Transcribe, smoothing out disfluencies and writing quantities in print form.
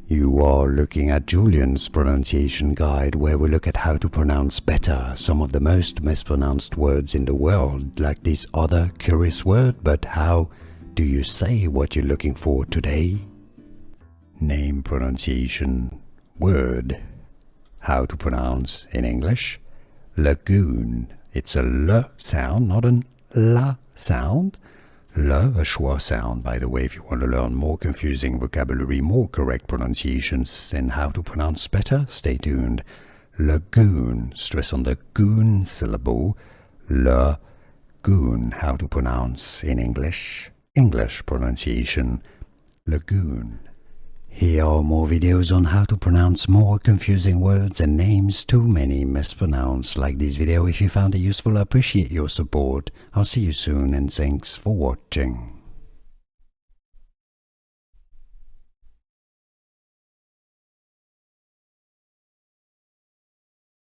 You are looking at Julian's pronunciation guide, where we look at how to pronounce better some of the most mispronounced words in the world, like this other curious word. But how do you say what you're looking for today? Name pronunciation word. How to pronounce in English? Lagoon. It's a L sound, not an La sound. Le, a schwa sound, by the way, if you want to learn more confusing vocabulary, more correct pronunciations, and how to pronounce better, stay tuned. Lagoon, stress on the goon syllable. Lagoon, how to pronounce in English. English pronunciation, lagoon. Here are more videos on how to pronounce more confusing words and names too many mispronounced. Like this video if you found it useful. I appreciate your support. I'll see you soon and thanks for watching.